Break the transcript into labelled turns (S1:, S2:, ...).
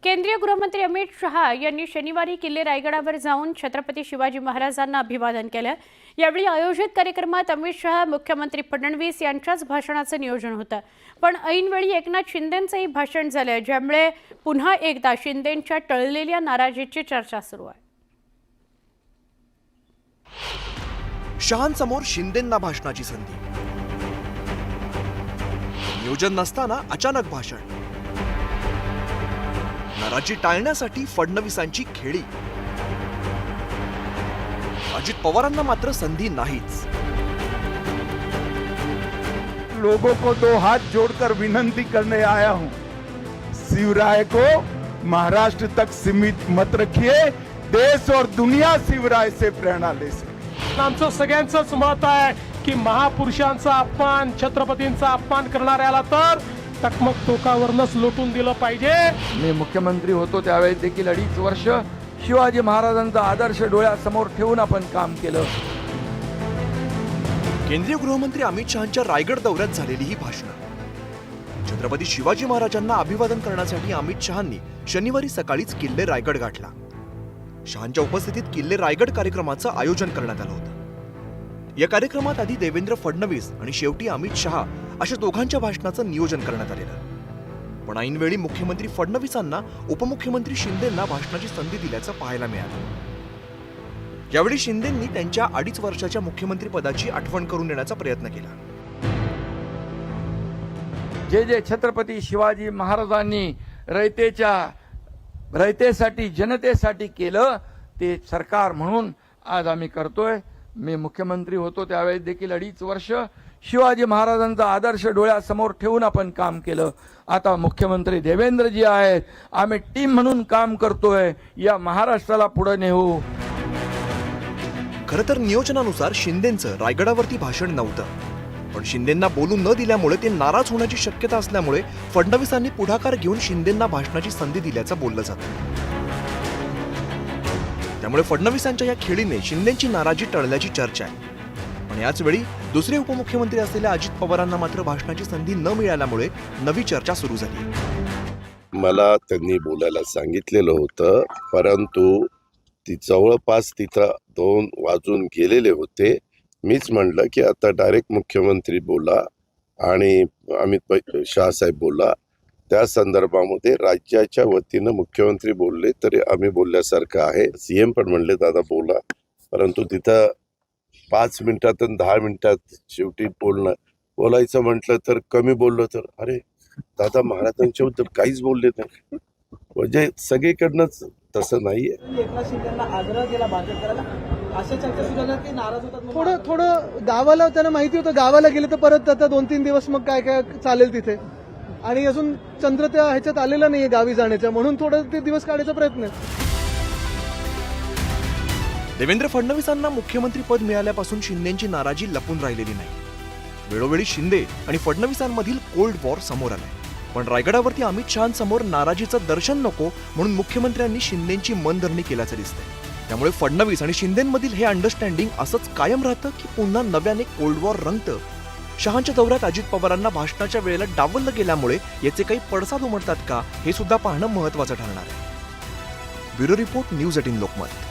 S1: केंद्रीय गृहमंत्री अमित शहा यांनी शनिवारी किल्ले रायगडावर जाऊन छत्रपती शिवाजी महाराजांना अभिवादन केलं। यावेळी आयोजित कार्यक्रमात अमित शहा, मुख्यमंत्री फडणवीस यांच्याच भाषणाचं नियोजन होतं, पण ऐनवेळी एकनाथ शिंदेंचंही भाषण झालं, ज्यामुळे पुन्हा एकदा शिंदेंच्या टळलेल्या नाराजीची चर्चा सुरू आहे।
S2: शहांसमोर शिंदेंना भाषणाची संधी, नियोजन नसताना अचानक भाषण, नाराजी टाळण्यासाठी फडणवीसांची खेळी, अजित पवारांना मात्र संधी नाहीच।
S3: लोगों को दो हाथ जोड़कर विनंती करने आया हूं, शिवराय को महाराष्ट्र तक सीमित मत रखिए, देश और दुनिया शिवराय से प्रेरणा ले सके।
S4: आमचं सगळ्यांचंच मत आहे की महापुरुषांचा अपमान, छत्रपतींचा अपमान करणाऱ्याला तर टकमक टोकावरनच लोटून दिलं पाहिजे।
S5: मी मुख्यमंत्री होतो त्यावेळी देखील 2.5 वर्ष शिवाजी महाराजांचा आदर्श डोळ्यासमोर ठेवून आपण काम केलं।
S2: केंद्रीय गृहमंत्री अमित शहांच्या रायगड दौऱ्यात झालेली ही भाषणं। छत्रपती शिवाजी महाराजांना अभिवादन करण्यासाठी अमित शहांनी शनिवारी सकाळीच किल्ले रायगड गाठला। शहांच्या उपस्थितीत किल्ले रायगड कार्यक्रमाचं आयोजन करण्यात आलं होतं। या कार्यक्रमात आधी देवेंद्र फडणवीस आणि शेवटी अमित शहा अशा दोघांच्या भाषणाचं नियोजन करण्यात आलेलं, पण ऐनवेळी मुख्यमंत्री फडणवीसांना उपमुख्यमंत्री शिंदेंना भाषणाची संधी दिल्याचं पाहायला मिळालं। यावेळी शिंदेंनी त्यांच्या 2.5 वर्षाच्या मुख्यमंत्री पदाची आठवण करून देण्याचा प्रयत्न केला।
S5: जे छत्रपती शिवाजी महाराजांनी रयतेसाठी जनतेसाठी केलं ते सरकार म्हणून आज आम्ही करतोय। मी मुख्यमंत्री होतो त्यावेळी देखील 2.5 वर्ष शिवाजी महाराजांचा आदर्श डोळ्यासमोर ठेवून आपण काम केलं। आता मुख्यमंत्री देवेंद्रजी आहेत, आम्ही टीम म्हणून काम करतोय, या महाराष्ट्राला पुढे नेऊ।
S2: खरं तर नियोजनानुसार शिंदेंचं रायगडावरती भाषण नव्हतं, पण शिंदेंना बोलू न दिल्यामुळे ते नाराज होण्याची शक्यता असल्यामुळे फडणवीसांनी पुढाकार घेऊन शिंदेंना भाषणाची संधी दिल्याचं बोललं जातं। त्यामुळे फडणवीसांच्या या खेळीने शिंदेंची नाराजी टळल्याची चर्चा आहे। पण याच वेळी दुसरे उपमुख्यमंत्री असलेल्या अजित पवारांना मात्र भाषणाची संधी न मिळाल्यामुळे नवी चर्चा सुरू झाली।
S6: मला त्यांनी बोलायला सांगितलेलं होतं, परंतु ती जवळपास तिथं 2 वाजून गेलेले होते। मीच म्हणलं की आता डायरेक्ट मुख्यमंत्री बोला आणि अमित शहासाहेब बोला। त्या संदर्भामध्ये राज्याच्या वतीनं मुख्यमंत्री बोलले तरी आम्ही बोलल्यासारखं आहे। सीएम पण म्हणले दादा बोला, परंतु तिथं 5 मिनिटात आणि 10 मिनिटात शेवटी बोलायचं म्हटलं तर कमी बोललो तर अरे दादा महाराजांच्या बद्दल काहीच बोलले नाही। म्हणजे सगळीकडनंच तसं नाहीये।
S7: थोडं गावाला त्यांना माहिती होतं, गावाला गेले तर परत आता 2-3 दिवस मग काय काय चालेल तिथे, आणि अजून चंद्र त्या ह्याच्यात आलेला नाहीये गावी जाण्याच्या, म्हणून थोडं ते दिवस काढायचा प्रयत्न आहे।
S2: देवेंद्र फडणवीसांना मुख्यमंत्री पद मिळाल्यापासून शिंदेंची नाराजी लपून राहिलेली नाही। वेळोवेळी शिंदे आणि फडणवीसांमधील कोल्ड वॉर समोर आलाय, पण रायगडावरती अमित शहांसमोर नाराजीचं दर्शन नको म्हणून मुख्यमंत्र्यांनी शिंदेंची मनधरणी केल्याचं दिसतंय। त्यामुळे फडणवीस आणि शिंदेंमधील हे अंडरस्टँडिंग असंच कायम राहतं की पुन्हा नव्याने कोल्ड वॉर रंगतं। शहांच्या दौऱ्यात अजित पवारांना भाषणाच्या वेळेला डावललं गेल्यामुळे याचे काही पडसाद उमटतात का, हे सुद्धा पाहणं महत्त्वाचं ठरणार आहे। Bureau report, news 18 Lokmat.